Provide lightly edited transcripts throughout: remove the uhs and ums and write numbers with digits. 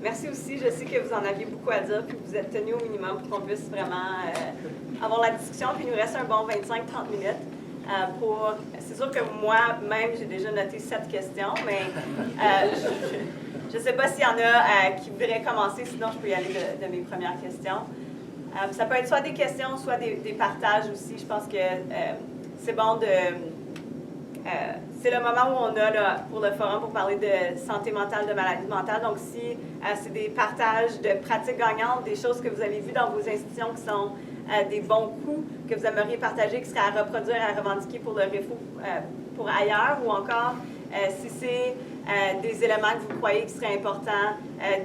Merci aussi, je sais que vous en aviez beaucoup à dire, puis vous êtes tenus au minimum pour qu'on puisse vraiment avoir la discussion, puis il nous reste un bon 25-30 minutes. C'est sûr que moi-même, j'ai déjà noté 7 questions, mais je ne sais pas s'il y en a qui voudraient commencer, sinon je peux y aller de mes premières questions. Ça peut être soit des questions, soit des partages aussi. Je pense que c'est bon de... c'est le moment où on a là, pour le forum pour parler de santé mentale, de maladie mentale. Donc, si c'est des partages de pratiques gagnantes, des choses que vous avez vues dans vos institutions qui sont des bons coups que vous aimeriez partager, qui seraient à reproduire, à revendiquer pour le REFO, pour ailleurs, ou encore si c'est des éléments que vous croyez qu'il serait important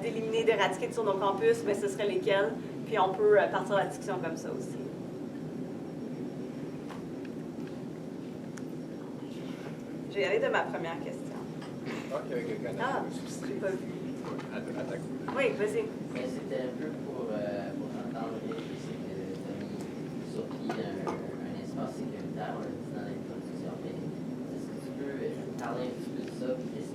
d'éliminer, d'éradiquer sur nos campus, bien, ce seraient lesquels? Puis on peut partir la discussion comme ça aussi. Je vais y aller de ma première question. Ah, il y avait quelqu'un Ah, je n'ai pas vu. à ta couleur. Oui, vas-y. Mais c'était un peu pour entendre que tu as mis sur pied un espace sécuritaire, on l'a dit dans l'introduction, mais est-ce que tu peux parler un petit peu de ça, puis qu'est-ce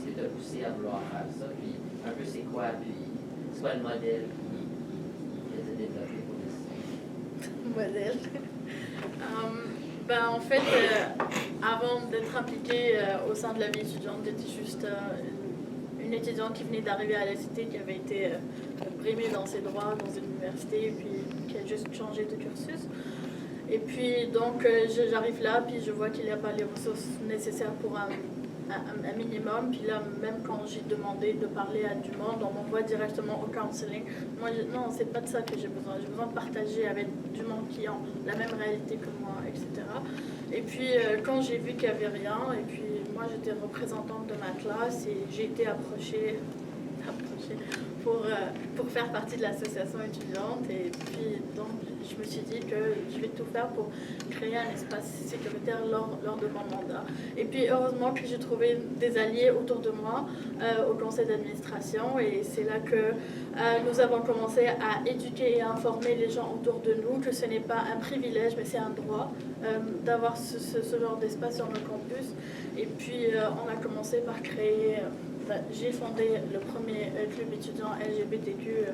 qui t'a poussé à vouloir faire ça, puis un peu c'est quoi le modèle qui a été développé pour ça? Modèle. En fait, avant d'être impliquée au sein de la vie étudiante, j'étais juste une étudiante qui venait d'arriver à la cité, qui avait été brimée dans ses droits dans une université, et puis qui a juste changé de cursus. Et puis, donc, j'arrive là, puis je vois qu'il n'y a pas les ressources nécessaires pour un minimum. Puis là, même quand j'ai demandé de parler à du monde, on m'envoie directement au counseling. Moi, non, c'est pas de ça que j'ai besoin. J'ai besoin de partager avec du monde qui ont la même réalité que moi, etc. Et puis, quand j'ai vu qu'il n'y avait rien, et puis moi, j'étais représentante de ma classe et j'ai été approchée pour faire partie de l'association étudiante. Et puis, donc, je me suis dit que je vais tout faire pour créer un espace sécuritaire lors de mon mandat. Et puis, heureusement que j'ai trouvé des alliés autour de moi au conseil d'administration. Et c'est là que nous avons commencé à éduquer et à informer les gens autour de nous que ce n'est pas un privilège, mais c'est un droit d'avoir ce genre d'espace sur nos campus. Et puis, on a commencé par créer... j'ai fondé le premier club étudiant LGBTQ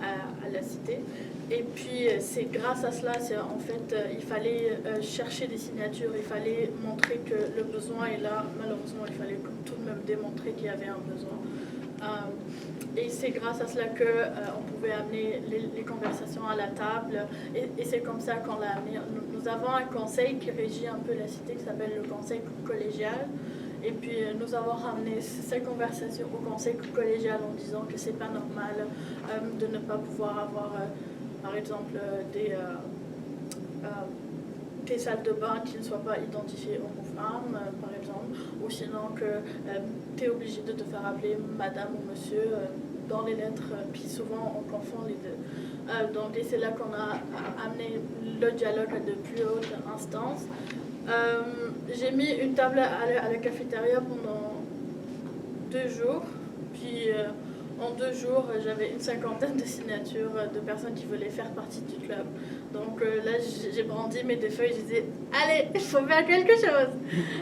à la cité. Et puis, c'est grâce à cela, en fait, il fallait chercher des signatures, il fallait montrer que le besoin est là. Malheureusement, il fallait tout de même démontrer qu'il y avait un besoin. Et c'est grâce à cela qu'on pouvait amener les conversations à la table. Et c'est comme ça qu'on l'a amené. Nous avons un conseil qui régit un peu la cité, qui s'appelle le conseil collégial. Et puis, nous avons ramené ces conversations au conseil collégial en disant que c'est pas normal de ne pas pouvoir avoir, par exemple, des salles de bain qui ne soient pas identifiées hommes ou femmes, par exemple, ou sinon que tu es obligé de te faire appeler madame ou monsieur dans les lettres, puis souvent on confond les deux. Donc, et c'est là qu'on a amené le dialogue à de plus hautes instances. J'ai mis une table à la cafétéria pendant 2 jours, puis en 2 jours, j'avais une 50aine de signatures de personnes qui voulaient faire partie du club. Donc là, j'ai brandi mes 2 feuilles, je disais « Allez, il faut faire quelque chose !»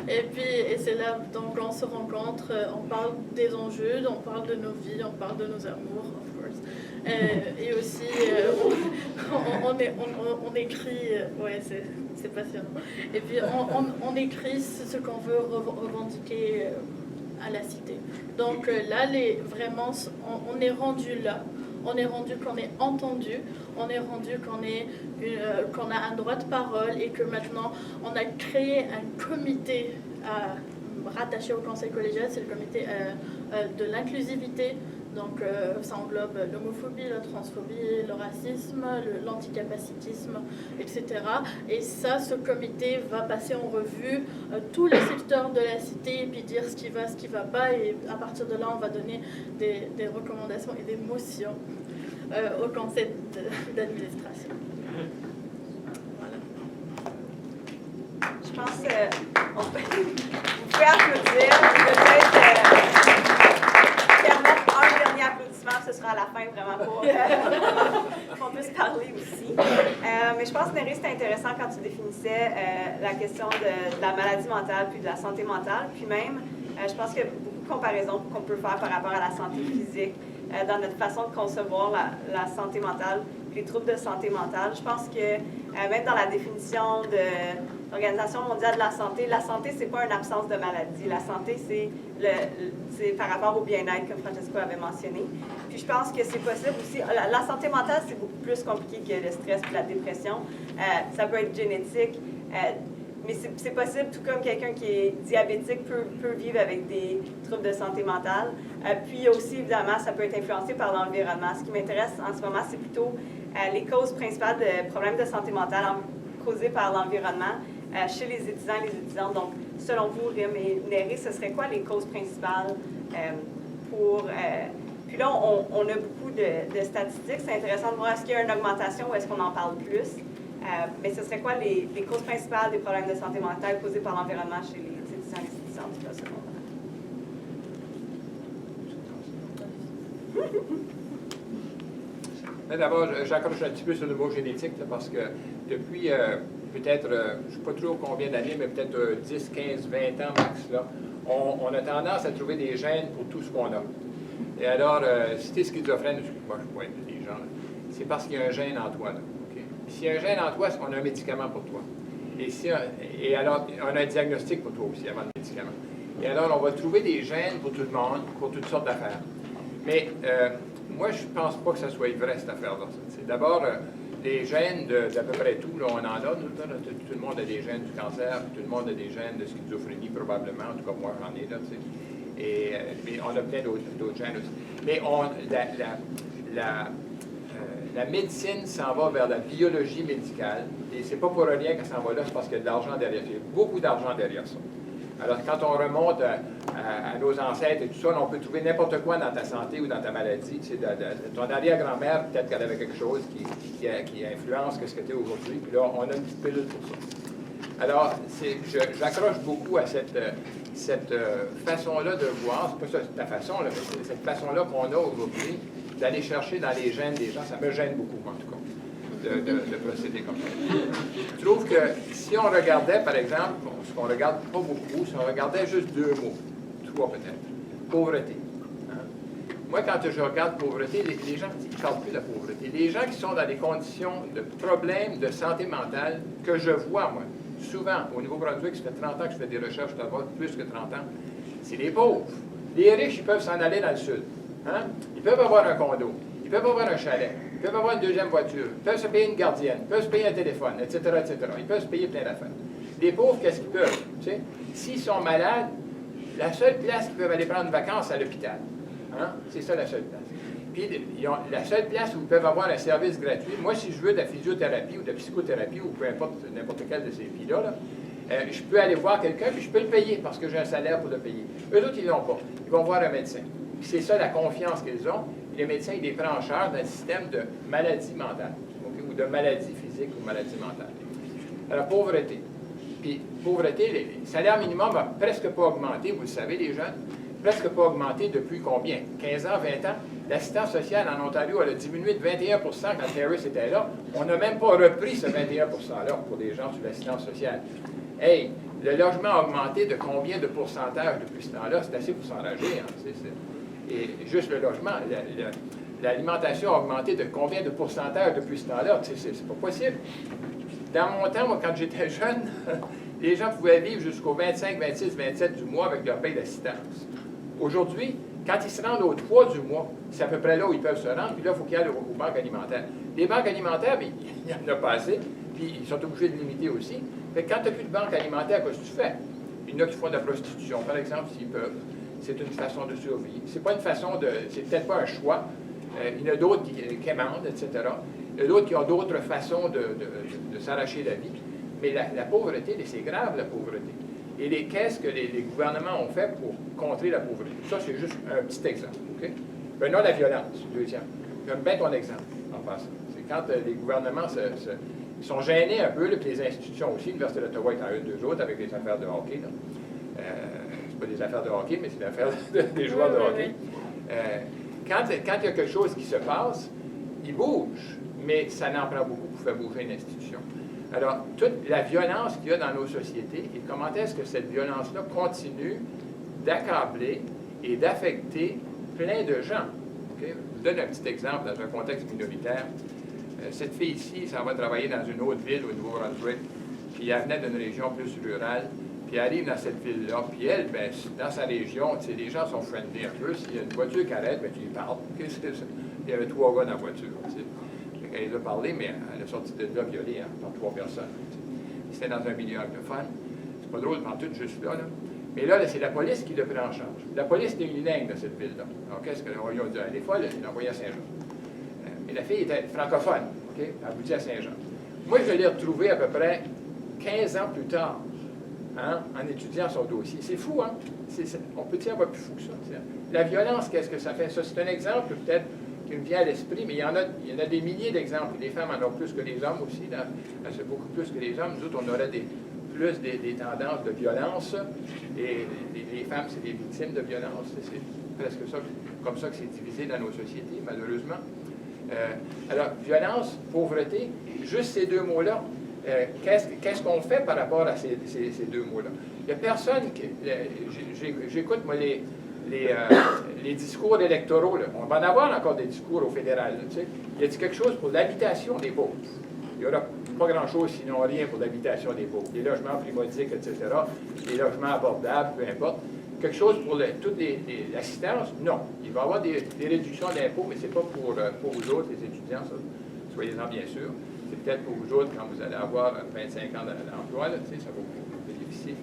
Et c'est là, donc on se rencontre, on parle des enjeux, on parle de nos vies, on parle de nos amours, of course. Et aussi, on écrit, ouais, c'est passionnant. Et puis, on écrit ce qu'on veut revendiquer à la cité. Donc là, vraiment, on est rendu là. On est rendu qu'on est entendu. On est rendu qu'on a un droit de parole et que maintenant, on a créé un comité rattaché au conseil collégial. C'est le comité de l'inclusivité. Donc, ça englobe l'homophobie, la transphobie, le racisme, l'anticapacitisme, etc. Et ça, ce comité va passer en revue tous les secteurs de la cité et puis dire ce qui va pas. Et à partir de là, on va donner des recommandations et des motions au conseil d'administration. Voilà. Je pense qu'on peut... Vous pouvez applaudir. Peut-être... applaudissement, ce sera à la fin vraiment pour qu'on puisse parler aussi. Mais je pense, Néry, c'était intéressant quand tu définissais la question de la maladie mentale puis de la santé mentale. Puis même, je pense qu'il y a beaucoup de comparaisons qu'on peut faire par rapport à la santé physique, dans notre façon de concevoir la santé mentale, les troubles de santé mentale. Je pense que même dans la définition de l'Organisation mondiale de la santé, c'est pas une absence de maladie. La santé, c'est par rapport au bien-être, comme Francesco avait mentionné. Puis je pense que c'est possible aussi. La santé mentale, c'est beaucoup plus compliqué que le stress et la dépression. Ça peut être génétique. Mais c'est possible, tout comme quelqu'un qui est diabétique peut vivre avec des troubles de santé mentale. Puis aussi, évidemment, ça peut être influencé par l'environnement. Ce qui m'intéresse en ce moment, c'est plutôt les causes principales de problèmes de santé mentale causés par l'environnement chez les étudiants et les étudiantes. Donc, selon vous, Rim et Neri, ce serait quoi les causes principales Puis là, on a beaucoup de statistiques. C'est intéressant de voir est-ce qu'il y a une augmentation ou est-ce qu'on en parle plus. Mais ce serait quoi les causes principales des problèmes de santé mentale causés par l'environnement chez les étudiants et les étudiantes du secondaire? D'abord, j'accroche un petit peu sur le mot génétique, là, parce que depuis peut-être, je ne sais pas trop combien d'années, mais peut-être 10, 15, 20 ans max, là, on a tendance à trouver des gènes pour tout ce qu'on a. Et alors, si tu es schizophrène, moi je pourrais être des gens, c'est parce qu'il y a un gène en toi. Là, okay? S'il y a un gène en toi, on a un médicament pour toi. Et alors, on a un diagnostic pour toi aussi avant le médicament. Et alors, on va trouver des gènes pour tout le monde, pour toutes sortes d'affaires. Mais moi, je ne pense pas que ça soit vrai, cette affaire-là. D'abord, les gènes d'à peu près tout, là, on en a. Tout le monde a des gènes du cancer, tout le monde a des gènes de schizophrénie, probablement. En tout cas, moi, j'en ai là, tu sais. Mais on a plein d'autres gènes aussi. Mais la médecine s'en va vers la biologie médicale. Et c'est pas pour rien qu'elle s'en va là, c'est parce qu'il y a de l'argent derrière. Il y a beaucoup d'argent derrière ça. Alors, quand on remonte à nos ancêtres et tout ça, on peut trouver n'importe quoi dans ta santé ou dans ta maladie. Tu sais, ton arrière-grand-mère, peut-être qu'elle avait quelque chose qui influence ce que tu es aujourd'hui. Puis là, on a une petite pilule pour ça. Alors, j'accroche beaucoup à cette façon-là de voir, c'est pas ça, la façon, là, mais c'est cette façon-là qu'on a aujourd'hui d'aller chercher dans les gènes des gens. Ça me gêne beaucoup, en tout cas, de procéder comme ça. Je trouve que si on regardait, par exemple, ce qu'on regarde pas beaucoup, si on regardait juste 2 mots, 3 peut-être, pauvreté. Hein? Moi, quand je regarde pauvreté, les gens ne parlent plus de la pauvreté. Les gens qui sont dans des conditions de problèmes de santé mentale que je vois, moi, souvent, au Nouveau-Brunswick, ça fait 30 ans que je fais des recherches là-bas, plus que 30 ans, c'est les pauvres. Les riches, ils peuvent s'en aller dans le sud. Hein? Ils peuvent avoir un condo, ils peuvent avoir un chalet, ils peuvent avoir une deuxième voiture, ils peuvent se payer une gardienne, ils peuvent se payer un téléphone, etc., etc. Ils peuvent se payer plein d'affaires. Les pauvres, qu'est-ce qu'ils peuvent? Tu sais? S'ils sont malades, la seule place qu'ils peuvent aller prendre une vacance, c'est à l'hôpital. Hein? C'est ça la seule place. Puis, la seule place où ils peuvent avoir un service gratuit, moi, si je veux de la physiothérapie ou de la psychothérapie ou peu importe, n'importe quelle de ces filles-là, je peux aller voir quelqu'un puis je peux le payer parce que j'ai un salaire pour le payer. Eux autres, ils ne l'ont pas. Ils vont voir un médecin. Puis c'est ça la confiance qu'ils ont. Et les médecins, ils les prennent en charge dans un système de maladie mentale, okay? Ou de maladie physique ou maladie mentale. Alors, pauvreté. Puis, pauvreté, le salaire minimum n'a presque pas augmenté, vous le savez, les jeunes, presque pas augmenté depuis combien? 15 ans, 20 ans? L'assistance sociale en Ontario, elle a diminué de 21 quand Harris était là. On n'a même pas repris ce 21 %-là pour les gens sur l'assistance sociale. Hey, le logement a augmenté de combien de pourcentage depuis ce temps-là? C'est assez pour s'enrager. Hein? Et juste le logement, l'alimentation a augmenté de combien de pourcentage depuis ce temps-là? C'est pas possible. Dans mon temps, moi, quand j'étais jeune, les gens pouvaient vivre jusqu'au 25, 26, 27 du mois avec leur paye d'assistance. Aujourd'hui, quand ils se rendent au 3 du mois, c'est à peu près là où ils peuvent se rendre, puis là, il faut qu'ils aillent aux banques alimentaires. Les banques alimentaires, bien, il y en a pas assez, puis ils sont obligés de limiter aussi. Fait que quand tu n'as plus de banque alimentaire, qu'est-ce que tu fais? Il y en a qui font de la prostitution, par exemple, s'ils peuvent. C'est une façon de survie. C'est pas une façon de... C'est peut-être pas un choix. Il y en a d'autres qui émandent, etc. Il y en a d'autres qui ont d'autres façons de s'arracher la vie. Mais la pauvreté, c'est grave, la pauvreté. Et qu'est-ce que les gouvernements ont fait pour contrer la pauvreté? Ça, c'est juste un petit exemple. Okay? Maintenant, la violence, deuxième. J'aime bien ton exemple, en passant. C'est quand les gouvernements ils sont gênés un peu, là, puis les institutions aussi. L'Université d'Ottawa est en une d'eux autres avec les affaires de hockey. C'est pas des affaires de hockey, mais c'est des affaires des joueurs de hockey. Quand il y a quelque chose qui se passe, ils bougent, mais ça n'en prend beaucoup pour faire bouger une institution. Alors, toute la violence qu'il y a dans nos sociétés, et comment est-ce que cette violence-là continue d'accabler et d'affecter plein de gens. Okay? Je vous donne un petit exemple dans un contexte minoritaire. Cette fille ici, ça va travailler dans une autre ville au Nouveau-Brunswick, puis elle venait d'une région plus rurale, puis elle arrive dans cette ville-là, puis elle, ben, dans sa région, les gens sont friendly un peu. S'il y a une voiture qui arrête, ben, tu lui parles. Okay? Il y avait 3 gars dans la voiture. Elle les a parlé, mais elle est sortie de là violée par 3 personnes. C'était dans un milieu anglophone. C'est pas drôle, pendant tout juste là. Mais là, c'est la police qui le prend en charge. La police était unilingue dans cette ville-là. Donc, qu'est-ce qu'ils ont dit? Des fois, ils l'ont envoyé à Saint-Jean. Mais la fille était francophone. Okay? Elle aboutit à Saint-Jean. Moi, je l'ai retrouvée à peu près 15 ans plus tard, hein, en étudiant son dossier. C'est fou, hein? On peut dire avoir plus fou que ça. T'sais. La violence, qu'est-ce que ça fait? Ça, c'est un exemple, peut-être, qui me vient à l'esprit, mais il y en a des milliers d'exemples. Les femmes en ont plus que les hommes aussi. C'est beaucoup plus que les hommes. Nous autres, on aurait plus des tendances de violence. Et les femmes, c'est des victimes de violence. C'est presque ça, comme ça que c'est divisé dans nos sociétés, malheureusement. Alors, violence, pauvreté, juste ces 2 mots-là. Qu'est-ce qu'on fait par rapport à ces 2 mots-là? Il n'y a personne qui... J'écoute, moi, les discours électoraux. Là. On va en avoir encore des discours au fédéral. Là, tu sais. Y a-t-il quelque chose pour l'habitation des pauvres? Il n'y aura pas grand-chose, sinon rien pour l'habitation des pauvres. Les logements primodiques, etc., les logements abordables, peu importe. Quelque chose pour toute l'assistance? Non. Il va y avoir des réductions d'impôts, mais ce n'est pas pour vous autres, les étudiants, ça. Soyez-en bien sûr. C'est peut-être pour vous autres quand vous allez avoir 25 ans d'emploi, là, ça va vous bénéficier.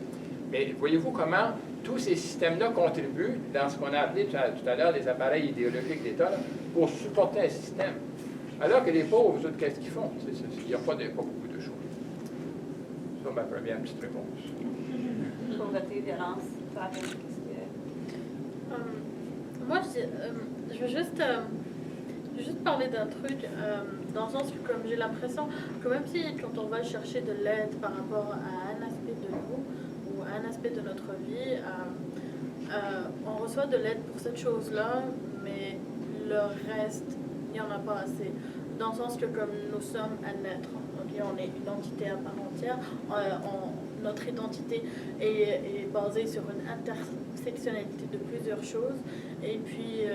Mais voyez-vous comment tous ces systèmes-là contribuent dans ce qu'on a appelé tout à l'heure les appareils idéologiques d'État pour supporter un système. Alors que les pauvres, vous autres, qu'est-ce qu'ils font? Il n'y a pas beaucoup de choses. C'est ma première petite réponse. Pauvreté, violence, qu'est-ce que... Moi, je veux juste parler d'un truc, dans le sens que comme j'ai l'impression que même si quand on va chercher de l'aide par rapport à un aspect de nous ou à un aspect de notre vie, on reçoit de l'aide pour cette chose-là, mais le reste, il n'y en a pas assez. Dans le sens que comme nous sommes à naître, on est une entité à part entière, notre identité est basée sur une intersectionnalité de plusieurs choses. Et puis,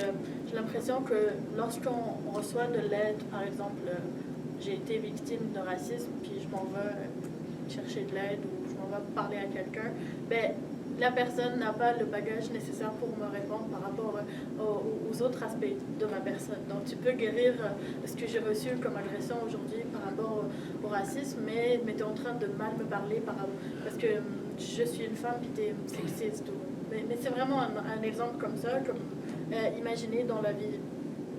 j'ai l'impression que lorsqu'on reçoit de l'aide, par exemple, j'ai été victime de racisme, puis je m'en vais chercher de l'aide ou je m'en vais parler à quelqu'un, ben, la personne n'a pas le bagage nécessaire pour me répondre par rapport aux autres aspects de ma personne. Donc, tu peux guérir ce que j'ai reçu comme agression aujourd'hui par rapport au racisme, mais tu es en train de mal me parler parce que je suis une femme qui est sexiste. Mais c'est vraiment un exemple comme ça, comme imaginez dans la vie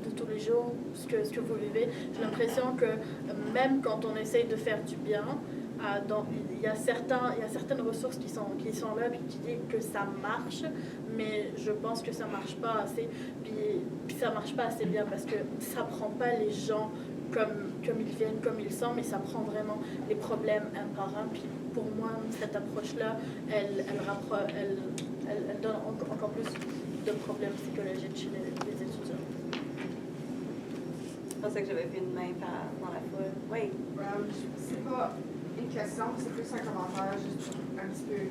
de tous les jours ce que vous vivez. J'ai l'impression que même quand on essaye de faire du bien, il y a certaines ressources qui sont là puis qui disent que ça marche, mais je pense que ça marche pas assez, puis ça marche pas assez bien parce que ça prend pas les gens comme ils viennent, comme ils sont, mais ça prend vraiment les problèmes un par un. Puis pour moi, cette approche-là, elle donne encore plus de problèmes psychologiques chez les étudiants. Je pensais que j'avais vu une main dans la foule. Oui. C'est pas une question, c'est plus un commentaire, juste un petit peu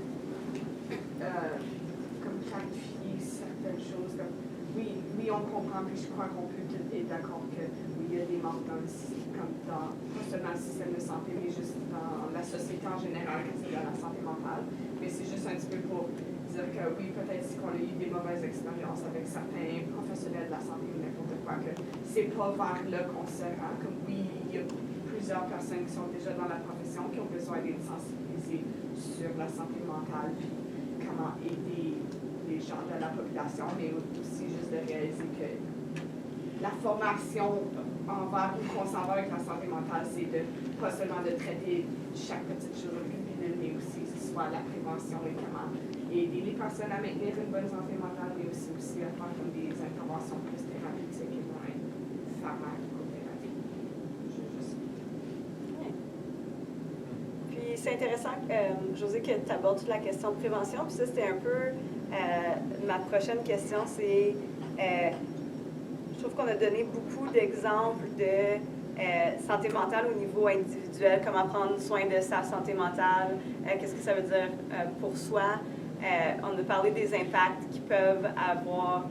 comme clarifier certaines choses. Comme, oui, on comprend, puis je crois qu'on peut tous être d'accord que oui, il y a des manques dans le système, pas seulement le système de santé, mais juste dans la société en général, quand c'est dans la santé mentale. Mais c'est juste un petit peu pour dire que oui, peut-être qu'on a eu des mauvaises expériences avec certains professionnels de la santé ou n'importe quoi, que c'est pas vers là qu'on se rend. Comme oui, il y a plusieurs personnes qui sont déjà dans la profession qui ont besoin d'être sensibilisées sur la santé mentale puis comment aider les gens de la population, mais aussi juste de réaliser que la formation envers où qu'on s'en va avec la santé mentale, c'est pas seulement de traiter chaque petite chose avec une pilule, mais aussi soit la prévention et comment aider les personnes à maintenir une bonne santé mentale, mais aussi à faire comme des interventions plus thérapeutiques et moins pharmacothérapiques. Puis c'est intéressant, Josée, que tu abordes toute la question de prévention. Puis ça, c'était un peu ma prochaine question. C'est, je trouve qu'on a donné beaucoup d'exemples de santé mentale au niveau individuel, comment prendre soin de sa santé mentale, qu'est-ce que ça veut dire pour soi. On a parlé des impacts qui peuvent avoir.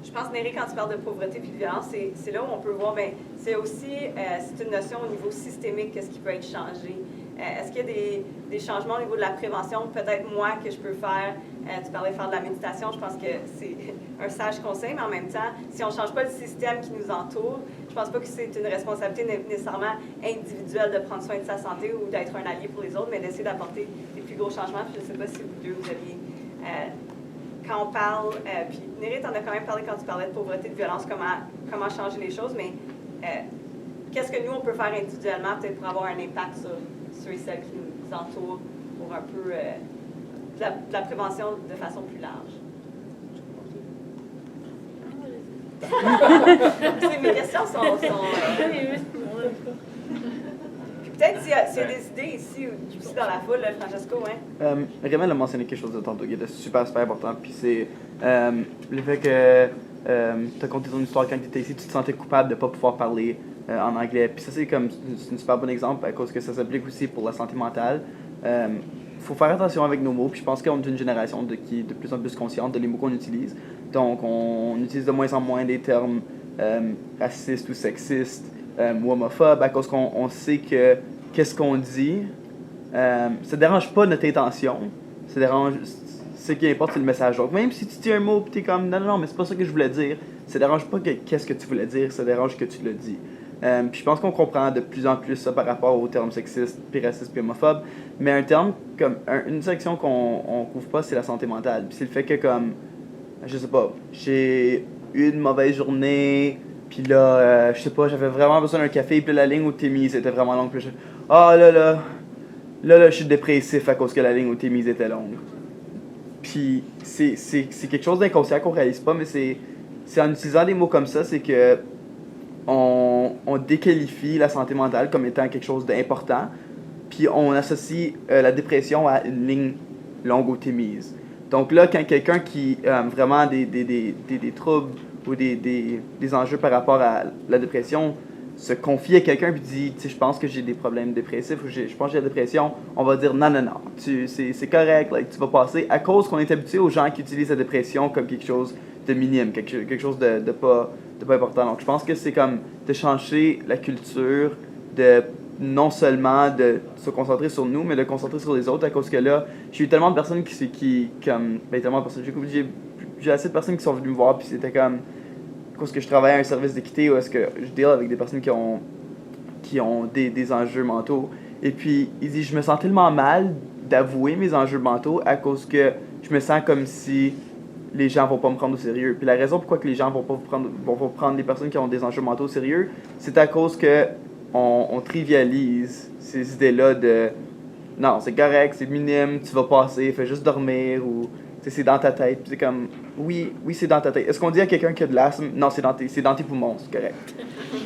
Je pense, Néré, quand tu parles de pauvreté et de violence, c'est là où on peut voir, bien, c'est aussi, c'est une notion au niveau systémique, qu'est-ce qui peut être changé. Est-ce qu'il y a des changements au niveau de la prévention, peut-être moi, que je peux faire? Tu parlais de faire de la méditation, je pense que c'est un sage conseil, mais en même temps, si on ne change pas le système qui nous entoure, je ne pense pas que c'est une responsabilité nécessairement individuelle de prendre soin de sa santé ou d'être un allié pour les autres, mais d'essayer d'apporter des plus gros changements. Je ne sais pas si vous deux, vous aviez... quand on parle, puis Néré, tu en as quand même parlé quand tu parlais de pauvreté, de violence, comment changer les choses, mais qu'est-ce que nous, on peut faire individuellement, peut-être pour avoir un impact sur ceux et celles qui nous entourent, pour un peu de la prévention de façon plus large? Mes questions sont puis peut-être s'il y a des idées ici dans la foule, là, Francesco, hein? Raymond a mentionné quelque chose de tantôt qui était super important, puis c'est le fait que tu as conté ton histoire quand tu étais ici, tu te sentais coupable de ne pas pouvoir parler en anglais. Puis ça, c'est un super bon exemple à cause que ça s'applique aussi pour la santé mentale. Faut faire attention avec nos mots, puis je pense qu'on est une génération qui est de plus en plus consciente de les mots qu'on utilise. Donc, on utilise de moins en moins des termes racistes ou sexistes ou homophobes à cause qu'on sait que qu'est-ce qu'on dit, ça dérange pas notre intention, ça dérange, ce qui importe, c'est le message. Donc, même si tu dis un mot, puis t'es comme, non, mais c'est pas ça que je voulais dire, ça dérange pas qu'est-ce que tu voulais dire, ça dérange que tu le dis. Puis je pense qu'on comprend de plus en plus ça par rapport aux termes sexistes, puis racistes, puis homophobes. Mais un terme, comme une section qu'on couvre pas, c'est la santé mentale. Puis c'est le fait que, comme, je sais pas, j'ai eu une mauvaise journée, puis là, je sais pas, j'avais vraiment besoin d'un café, puis la ligne où t'es mise était vraiment longue. Puis là, je suis dépressif à cause que la ligne où t'es mise était longue. Puis c'est quelque chose d'inconscient qu'on réalise pas, mais c'est en utilisant des mots comme ça, c'est que on déqualifie la santé mentale comme étant quelque chose d'important, puis on associe la dépression à une ligne longue où t'es mise. Donc là, quand quelqu'un qui a vraiment des troubles ou des enjeux par rapport à la dépression se confie à quelqu'un et dit, tu sais, je pense que j'ai des problèmes dépressifs ou je pense que j'ai la dépression, on va dire non, c'est correct, like, tu vas passer, à cause qu'on est habitué aux gens qui utilisent la dépression comme quelque chose de minime, quelque chose de pas important. Donc je pense que c'est comme de changer la culture, de non seulement de se concentrer sur nous, mais de se concentrer sur les autres, à cause que là, j'ai eu tellement de personnes j'ai assez de personnes qui sont venues me voir, puis c'était comme, à cause que je travaille à un service d'équité où est-ce que je deal avec des personnes qui ont des enjeux mentaux, et puis il dit, je me sens tellement mal d'avouer mes enjeux mentaux à cause que je me sens comme si les gens vont pas me prendre au sérieux. Puis la raison pourquoi que les gens vont pas prendre les personnes qui ont des enjeux mentaux au sérieux, c'est à cause que on trivialise ces idées-là de non, c'est correct, c'est minime, tu vas passer, fais juste dormir, ou c'est dans ta tête. Puis c'est comme, oui, c'est dans ta tête. Est-ce qu'on dit à quelqu'un qui a de l'asthme, non, c'est dans tes poumons, c'est correct.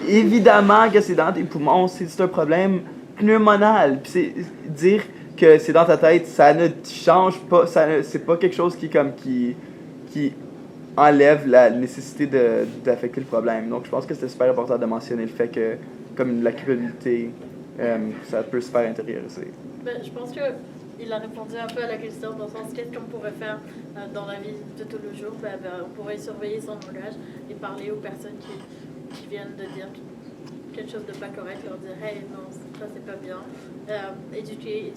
Évidemment que c'est dans tes poumons, c'est un problème pneumonal. Puis c'est dire que c'est dans ta tête, ça ne change pas, c'est pas quelque chose qui enlève la nécessité d'affecter le problème. Donc je pense que c'est super important de mentionner le fait que, comme la culpabilité, ça peut se faire intérioriser. Ben, je pense qu'il a répondu un peu à la question dans le sens qu'est-ce qu'on pourrait faire dans la vie de tous les jours. On pourrait surveiller son langage et parler aux personnes qui viennent de dire quelque chose de pas correct, leur dire hey, non, ça c'est pas bien. Éduquer.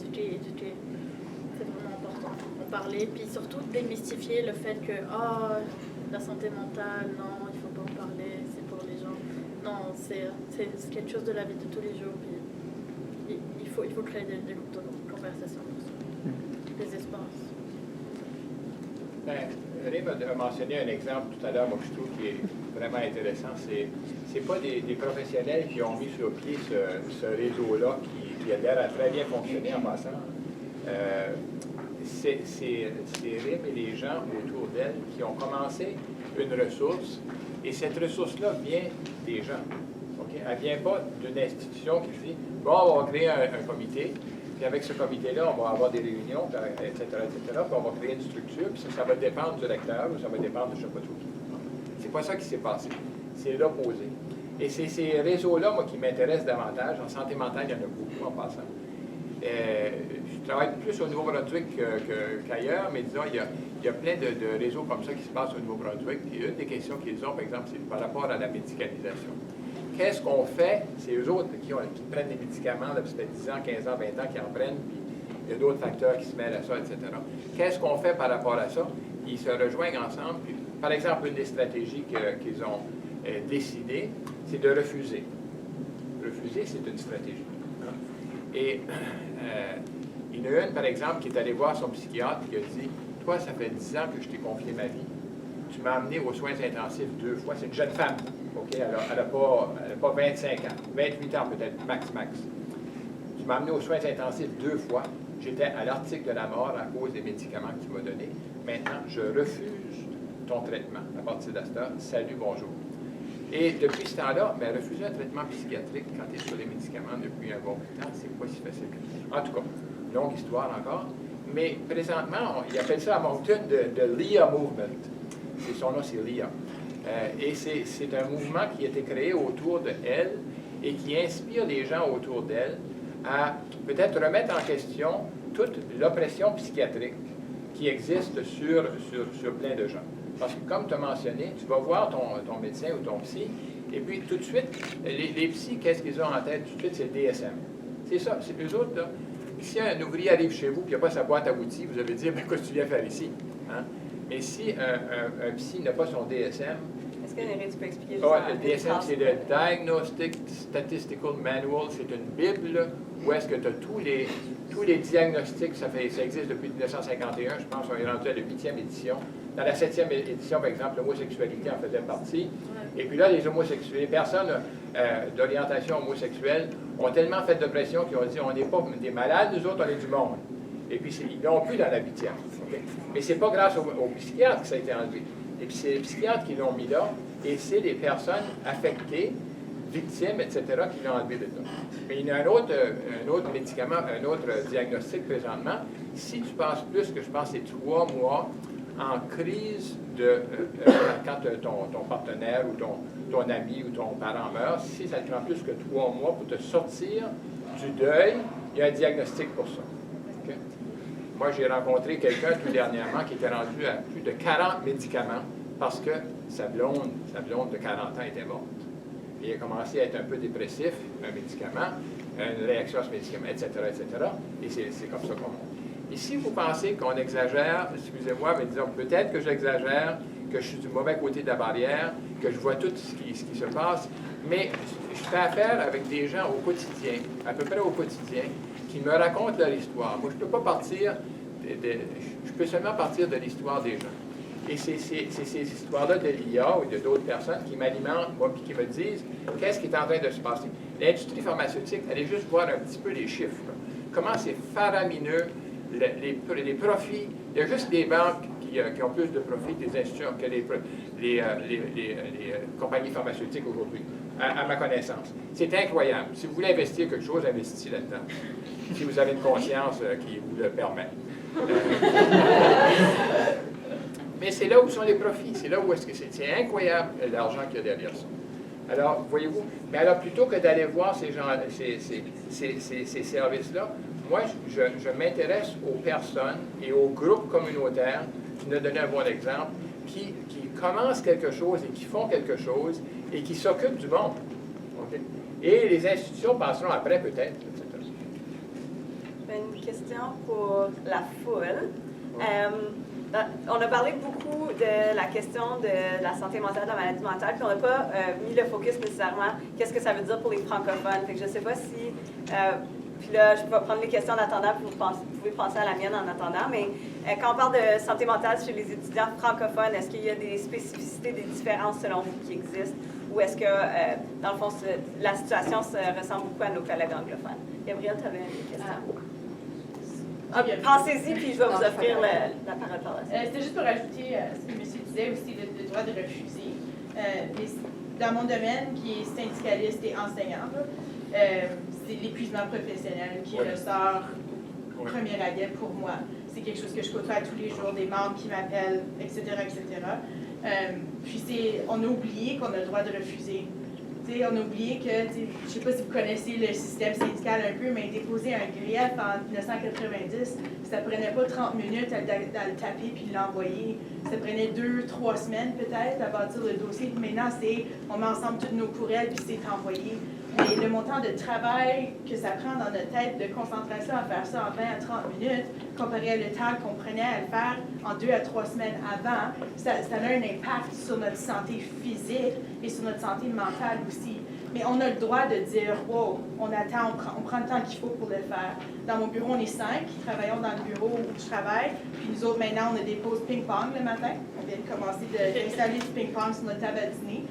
C'est vraiment important. En parler, puis surtout démystifier le fait que la santé mentale, non, il faut pas en parler, c'est pour les gens. Non, c'est quelque chose de la vie de tous les jours. Puis il faut créer des conversations pour ça, des espaces. Rim a mentionné un exemple tout à l'heure, moi je trouve qui est vraiment intéressant. C'est pas des professionnels qui ont mis sur pied ce réseau-là qui a l'air à très bien fonctionner en passant. C'est Rim et les gens autour d'elle qui ont commencé une ressource, et cette ressource-là vient des gens. Okay? Elle ne vient pas d'une institution qui dit bon, on va créer un comité, puis avec ce comité-là, on va avoir des réunions, etc., puis on va créer une structure, puis ça va dépendre du recteur, ou ça va dépendre de je ne sais pas tout. C'est pas ça qui s'est passé. C'est l'opposé. Et c'est ces réseaux-là, moi, qui m'intéressent davantage. En santé mentale, il y en a beaucoup en passant. je travaille plus au Nouveau-Brunswick qu'ailleurs, mais disons, il y a plein de réseaux comme ça qui se passent au Nouveau-Brunswick. Et une des questions qu'ils ont, par exemple, c'est par rapport à la médicalisation. Qu'est-ce qu'on fait? C'est eux autres qui prennent des médicaments, là, ça fait 10 ans, 15 ans, 20 ans qu'ils en prennent, puis il y a d'autres facteurs qui se mêlent à ça, etc. Qu'est-ce qu'on fait par rapport à ça? Ils se rejoignent ensemble. Puis, par exemple, une des stratégies qu'ils ont décidées, c'est de refuser. Refuser, c'est une stratégie. Hein? Et il y en a une, par exemple, qui est allée voir son psychiatre et qui a dit « Toi, ça fait 10 ans que je t'ai confié ma vie. Tu m'as amené aux soins intensifs 2 fois. » C'est une jeune femme. Okay? Elle n'a pas 25 ans, 28 ans peut-être, max. Tu m'as amené aux soins intensifs 2 fois. J'étais à l'article de la mort à cause des médicaments que tu m'as donnés. Maintenant, je refuse ton traitement à partir de cette heure. Salut, bonjour. Et depuis ce temps-là, refuser un traitement psychiatrique quand tu es sur les médicaments depuis un bon bout de temps, c'est pas si facile. En tout cas, longue histoire encore. Mais présentement, ils appellent ça à Moncton de LIA Movement. Son nom, c'est LIA. Et c'est un mouvement qui a été créé autour d'elle et qui inspire les gens autour d'elle à peut-être remettre en question toute l'oppression psychiatrique qui existe sur plein de gens. Parce que, comme tu as mentionné, tu vas voir ton médecin ou ton psy, et puis tout de suite, les psys, qu'est-ce qu'ils ont en tête? Tout de suite, c'est le DSM. C'est ça, c'est eux autres, là. Si un ouvrier arrive chez vous et qu'il n'a pas sa boîte à outils, vous allez dire, qu'est-ce que tu viens faire ici? Hein? Mais si un psy n'a pas son DSM, est-ce que Néry, tu peux expliquer le DSM, c'est le Diagnostic Statistical Manual. C'est une Bible où est-ce que tu as tous les diagnostics. Ça existe depuis 1951. Je pense qu'on est rendu à la 8e édition. Dans la 7e édition, par exemple, l'homosexualité en faisait partie. Et puis là, les personnes d'orientation homosexuelle ont tellement fait de pression qu'ils ont dit on n'est pas des malades, nous autres, on est du monde. Et puis, ils l'ont plus dans la 8e. Okay? Mais ce n'est pas grâce aux psychiatres que ça a été enlevé. Et puis, c'est les psychiatres qui l'ont mis là, et c'est les personnes affectées, victimes, etc., qui l'ont enlevé de là. Mais il y a un autre médicament, un autre diagnostic présentement. Si tu passes plus que, je pense, c'est 3 mois en crise quand ton partenaire ou ton ami ou ton parent meurt, si ça te prend plus que 3 mois pour te sortir du deuil, il y a un diagnostic pour ça. Okay? Moi, j'ai rencontré quelqu'un tout dernièrement qui était rendu à plus de 40 médicaments parce que sa blonde de 40 ans était morte. Et il a commencé à être un peu dépressif, un médicament, une réaction à ce médicament, etc., etc. Et c'est comme ça qu'on monte. Et si vous pensez qu'on exagère, excusez-moi, mais disons peut-être que j'exagère, que je suis du mauvais côté de la barrière, que je vois tout ce qui se passe, mais je fais affaire avec des gens au quotidien, à peu près au quotidien, qui me racontent leur histoire. Moi, je ne peux pas partir, je peux seulement partir de l'histoire des gens. Et c'est ces histoires-là de l'IA ou de d'autres personnes qui m'alimentent, moi, puis qui me disent qu'est-ce qui est en train de se passer. L'industrie pharmaceutique, allez juste voir un petit peu les chiffres. Là. Comment c'est faramineux, les profits. Il y a juste des banques qui ont plus de profits des institutions que les compagnies pharmaceutiques aujourd'hui, à ma connaissance. C'est incroyable. Si vous voulez investir quelque chose, investissez là-dedans. Si vous avez une conscience qui vous le permet. Mais c'est là où sont les profits, c'est là où est-ce que c'est incroyable l'argent qu'il y a derrière ça. Alors, voyez-vous, mais alors plutôt que d'aller voir ces services-là, moi, je m'intéresse aux personnes et aux groupes communautaires, tu nous as donné un bon exemple, qui commencent quelque chose et qui font quelque chose et qui s'occupent du monde. Okay? Et les institutions passeront après, peut-être, etc. Une question pour la foule. On a parlé beaucoup de la question de la santé mentale, de la maladie mentale, puis on n'a pas mis le focus nécessairement qu'est-ce que ça veut dire pour les francophones. Fait que je ne sais pas si... puis là, je vais prendre les questions en attendant, puis vous pouvez penser à la mienne en attendant, mais quand on parle de santé mentale chez les étudiants francophones, est-ce qu'il y a des spécificités, des différences selon vous qui existent, ou est-ce que, dans le fond, la situation ressemble beaucoup à nos collègues anglophones? Gabrielle, tu avais une question? Pensez-y, puis je vais vous offrir la parole par la suite. C'était juste pour ajouter ce que M. disait aussi, le droit de refuser. Dans mon domaine, qui est syndicaliste et enseignant, c'est l'épuisement professionnel qui ressort premier à guet pour moi. C'est quelque chose que je côtoie tous les jours, des membres qui m'appellent, etc., etc. Puis on a oublié qu'on a le droit de refuser Tu sais, on a oublié que, je ne sais pas si vous connaissez le système syndical un peu, mais déposer un grief en 1990, ça prenait pas 30 minutes à le taper puis l'envoyer. Ça prenait 2-3 semaines peut-être à bâtir le dossier. Maintenant, on met ensemble tous nos courriels puis c'est envoyé. Mais le montant de travail que ça prend dans notre tête, de concentration à faire ça en 20 à 30 minutes, comparé à le temps qu'on prenait à le faire en 2 à 3 semaines avant, ça a un impact sur notre santé physique et sur notre santé mentale aussi. Mais on a le droit de dire, wow, on attend, on prend le temps qu'il faut pour le faire. Dans mon bureau, on est 5 qui travaillons dans le bureau où je travaille. Puis nous autres, maintenant, on a des pauses ping-pong le matin. On vient de commencer d'installer du ping-pong sur notre table à dîner.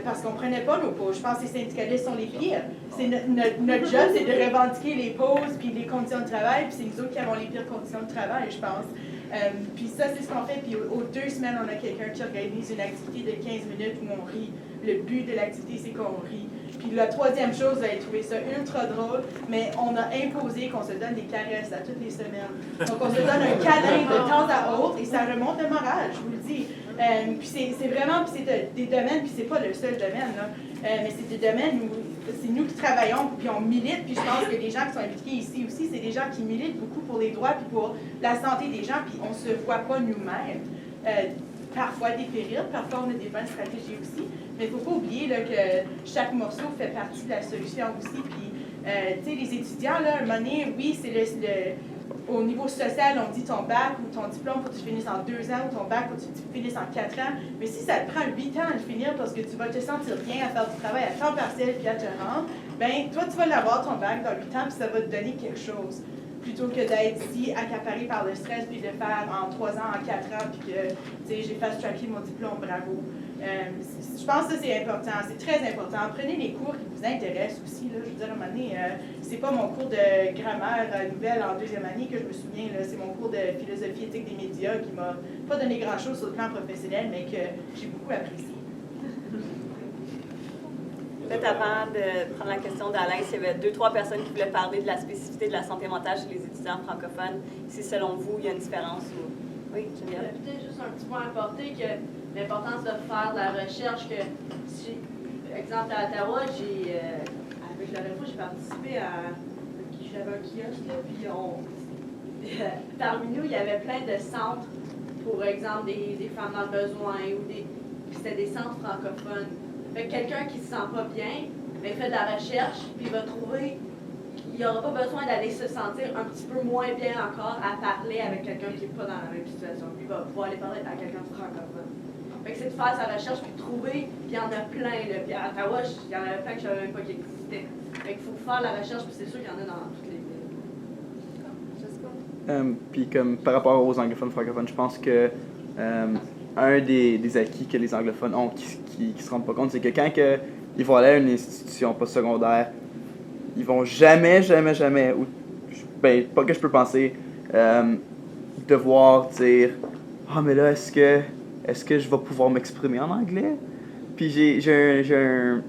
Parce qu'on ne prenait pas nos pauses. Je pense que les syndicalistes sont les pires. Notre job, c'est de revendiquer les pauses puis les conditions de travail. Puis c'est nous autres qui avons les pires conditions de travail, je pense. Puis ça, c'est ce qu'on fait. Puis aux 2 semaines, on a quelqu'un qui organise une activité de 15 minutes où on rit. Le but de l'activité, c'est qu'on rit. Puis la 3e chose, vous allez trouver ça ultra drôle, mais on a imposé qu'on se donne des caresses à toutes les semaines. Donc on se donne un câlin de temps à autre et ça remonte le moral, je vous le dis. Puis c'est vraiment, puis c'est des domaines, puis c'est pas le seul domaine, là, mais c'est des domaines où c'est nous qui travaillons, puis on milite, puis je pense que les gens qui sont impliqués ici aussi, c'est des gens qui militent beaucoup pour les droits, puis pour la santé des gens, puis on se voit pas nous-mêmes. Parfois dépérir, parfois on a des bonnes stratégies aussi, mais il ne faut pas oublier là, que chaque morceau fait partie de la solution aussi. Puis, tu sais, les étudiants, là, à un moment donné, oui, c'est au niveau social, on dit ton bac ou ton diplôme, faut que tu finisses en 2 ans, ou ton bac, faut que tu finisses en 4 ans. Mais si ça te prend 8 ans à le finir parce que tu vas te sentir bien à faire du travail à temps partiel puis à te rendre, ben toi, tu vas l'avoir ton bac dans 8 ans puis ça va te donner quelque chose. Plutôt que d'être ici accaparé par le stress puis de le faire en 3 ans, en 4 ans, puis que, tu sais, j'ai fast-tracké mon diplôme, bravo. Je pense que ça, c'est important, c'est très important. Prenez les cours qui vous intéressent aussi, là. Je veux dire, à un moment donné, c'est pas mon cours de grammaire nouvelle en 2e année que je me souviens, là. C'est mon cours de philosophie éthique des médias qui m'a pas donné grand-chose sur le plan professionnel, mais que j'ai beaucoup apprécié. Peut-être avant de prendre la question d'Alain, s'il y avait 2-3 personnes qui voulaient parler de la spécificité de la santé mentale chez les étudiants francophones, si selon vous, il y a une différence ou... Oui, Geneviève? Peut-être juste un petit point à apporter, que l'importance de faire de la recherche, que si, par exemple, à Ottawa, avec la Refo, j'ai participé à... J'avais un kiosque, là, puis parmi nous, il y avait plein de centres, pour exemple, des femmes dans le besoin, ou puis c'était des centres francophones. Fait que quelqu'un qui se sent pas bien, mais fait de la recherche, puis il va trouver qu'il n'aura pas besoin d'aller se sentir un petit peu moins bien encore à parler avec quelqu'un qui n'est pas dans la même situation. Puis il va pouvoir aller parler à quelqu'un de francophone. Fait que c'est de faire sa recherche, puis de trouver, puis il y en a plein. Là. Puis à Ottawa, il y en avait plein que je ne savais même pas qu'ils existaient. Fait qu'il faut faire la recherche, puis c'est sûr qu'il y en a dans toutes les villes. Puis comme par rapport aux anglophones francophones, je pense que un des acquis que les anglophones ont qui se rendent pas compte, c'est que quand ils vont aller à une institution postsecondaire, ils vont jamais, ou ben pas que je peux penser, devoir dire « Ah, mais là, est-ce que je vais pouvoir m'exprimer en anglais? » Puis j'ai un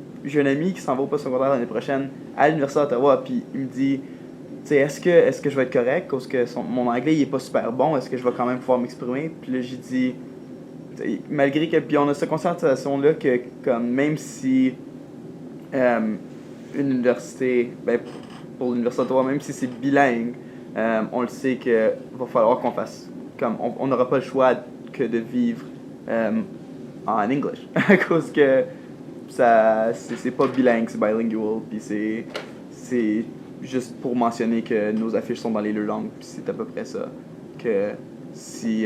ami qui s'en va au postsecondaire l'année prochaine à l'Université d'Ottawa, puis il me dit « Est-ce que je vais être correct? Parce que mon anglais il est pas super bon, est-ce que je vais quand même pouvoir m'exprimer? » Puis là, j'ai dit malgré que, puis on a cette concertation-là que, comme, même si une université, ben, pour l'Université d'Ottawa, même si c'est bilingue, on le sait qu'il va falloir qu'on fasse, comme, on n'aura pas le choix que de vivre en English, à cause que c'est pas bilingue, c'est bilingual, puis c'est juste pour mentionner que nos affiches sont dans les 2 langues, puis c'est à peu près ça, que si...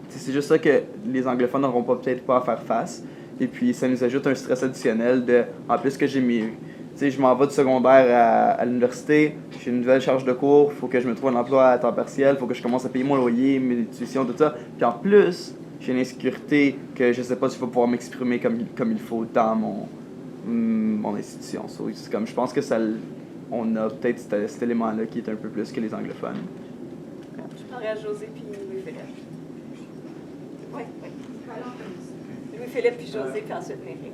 c'est juste ça que les anglophones n'auront peut-être pas à faire face. Et puis, ça nous ajoute un stress additionnel en plus que j'ai mis... Tu sais, je m'en vais du secondaire à l'université, j'ai une nouvelle charge de cours, il faut que je me trouve un emploi à temps partiel, il faut que je commence à payer mon loyer, mes tuitions, tout ça. Puis en plus, j'ai une insécurité que je sais pas si je vais pouvoir m'exprimer comme il faut dans mon institution. So, c'est comme, je pense que on a peut-être cet élément-là qui est un peu plus que les anglophones. Je parlerai à José puis Louis-Philippe. Oui. Louis-Philippe puis José, puis ensuite Mary.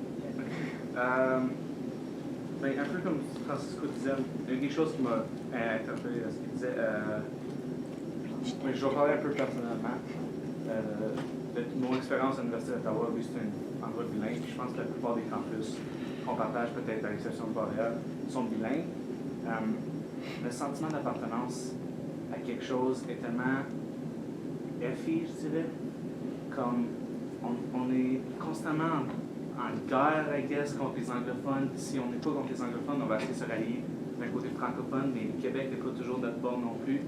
Ben, un peu comme Francisco disait, il y a quelque chose qui m'a interpellé à ce qu'il disait. Je vais parler un peu personnellement. De mon expérience à l'Université d'Ottawa, oui, c'est un endroit bilingue. Je pense que la plupart des campus qu'on partage peut-être à l'exception de Boréal, sont bilingues, le sentiment d'appartenance à quelque chose est tellement effi, je dirais, comme on est constamment en guerre, I guess, contre les anglophones. Si on n'est pas contre les anglophones, on va essayer de se rallier d'un côté francophone, mais le Québec n'est pas toujours notre bord non plus.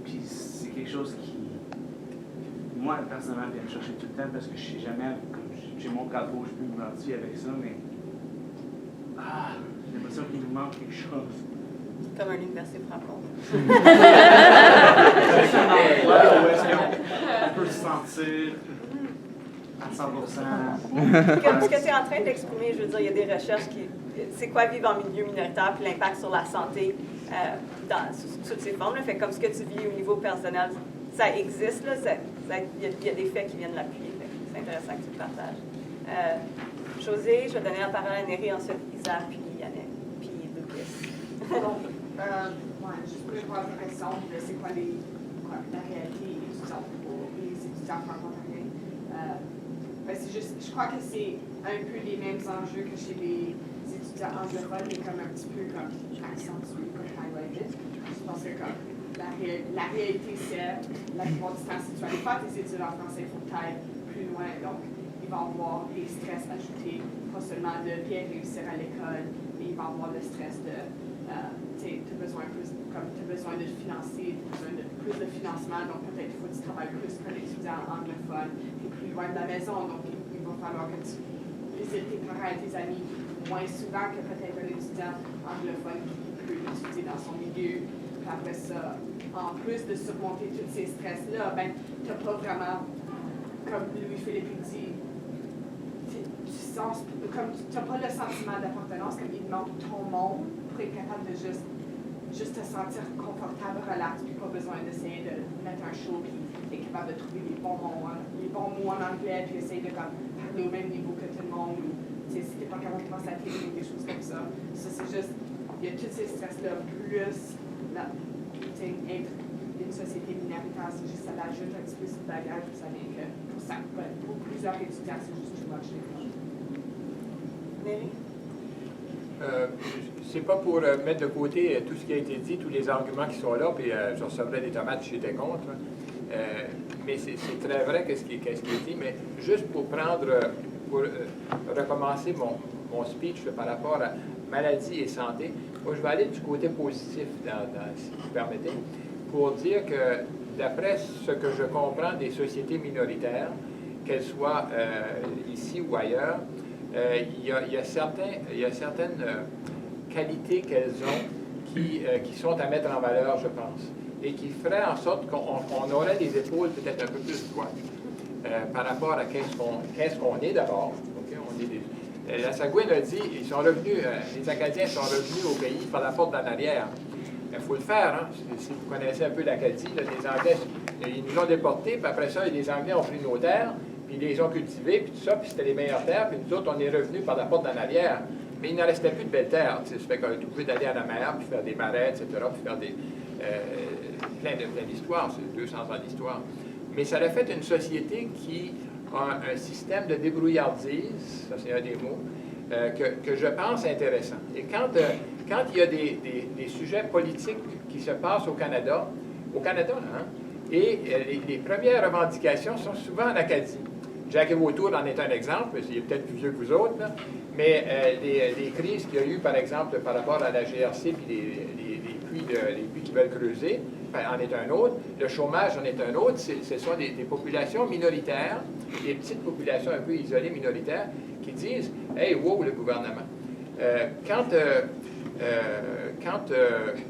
Puis c'est quelque chose qui, moi, personnellement, vient me chercher tout le temps parce que je sais jamais, comme j'ai mon drapeau, je peux m'identifier avec ça, mais j'ai l'impression qu'il nous manque quelque chose. Comme à l'université francophone. On peut se sentir à 100%. Comme ce que tu es en train d'exprimer, je veux dire, il y a des recherches qui. C'est quoi vivre en milieu minoritaire, puis l'impact sur la santé sous toutes ses formes. Là. Fait comme ce que tu vis au niveau personnel, ça existe, là. Il y a des faits qui viennent l'appuyer. C'est intéressant que tu le partages. José, je vais donner la parole à Néry, ensuite Isa, puis Yannick, puis Lucas. Juste pour avoir l'impression de c'est quoi la réalité étudiante pour les étudiants franco-ontariens. C'est juste, je crois que c'est un peu les mêmes enjeux que chez les étudiants anglophones, mais comme un petit peu comme accentué, comme highlighted. Je pense que comme la réalité, c'est la plupart du temps, si tu vas aller faire tes études en français, il faut que tu ailles plus loin. Donc, il va y avoir des stress ajoutés, pas seulement de bien réussir à l'école, mais il va y avoir le stress de tu as besoin de financer, tu as besoin de plus de financement, donc peut-être il faut que tu travailles plus qu'un étudiant anglophone, tu es plus loin de la maison, donc il va falloir que tu visites tes parents et tes amis moins souvent que peut-être un étudiant anglophone qui peut étudier dans son milieu. Puis après ça, en plus de surmonter tous ces stress-là, ben, tu n'as pas vraiment, comme Louis-Philippe dit, tu n'as pas le sentiment d'appartenance, comme il manque ton monde pour être capable de juste te sentir confortable, relax, puis pas besoin d'essayer de mettre un show, puis être capable de trouver les bons mots en anglais, puis essayer de parler au même niveau que tout le monde, ou si t'es pas capable de penser à la télé, ou des choses comme ça. Ça, c'est juste, il y a tous ces stress-là, plus être une société minoritaire, c'est juste, ça l'ajoute un petit peu sur le bagage, puis ça vient que, pour plusieurs étudiants, c'est juste too much. Néry? C'est pas pour mettre de côté tout ce qui a été dit, tous les arguments qui sont là, puis je recevrais des tomates si j'étais contre. Mais c'est très vrai qu'est-ce qui est dit, mais juste pour recommencer mon speech par rapport à maladie et santé, moi je vais aller du côté positif, si vous permettez, pour dire que d'après ce que je comprends des sociétés minoritaires, qu'elles soient ici ou ailleurs, il y a certaines qualités qu'elles ont qui sont à mettre en valeur, je pense, et qui feraient en sorte qu'on aurait des épaules peut-être un peu plus droites par rapport à qu'est-ce qu'on est d'abord. Okay? La Sagouine a dit, ils sont revenus, les Acadiens sont revenus au pays par la porte d'en arrière. Il faut le faire, hein? Si vous connaissez un peu l'Acadie, les Anglais, ils nous ont déportés, puis après ça, les Anglais ont pris nos terres, puis ils les ont cultivées, puis tout ça, puis c'était les meilleures terres, puis nous autres, on est revenus par la porte d'en arrière. Mais il n'en restait plus de belles terres. Ça fait qu'on est obligé d'aller à la mer, puis faire des marais, etc., puis faire plein d'histoires, c'est 200 ans d'histoire. Mais ça a fait une société qui a un système de débrouillardise, ça c'est un des mots, que je pense intéressant. Et quand il y a des sujets politiques qui se passent au Canada, hein, et les premières revendications sont souvent en Acadie. Jacques Vautour en est un exemple, il est peut-être plus vieux que vous autres, là, mais les crises qu'il y a eu, par exemple, par rapport à la GRC, puis les puits qui veulent creuser, en est un autre. Le chômage en est un autre. Ce sont des populations minoritaires, des petites populations un peu isolées minoritaires, qui disent « Hey, wow, le gouvernement! » Quand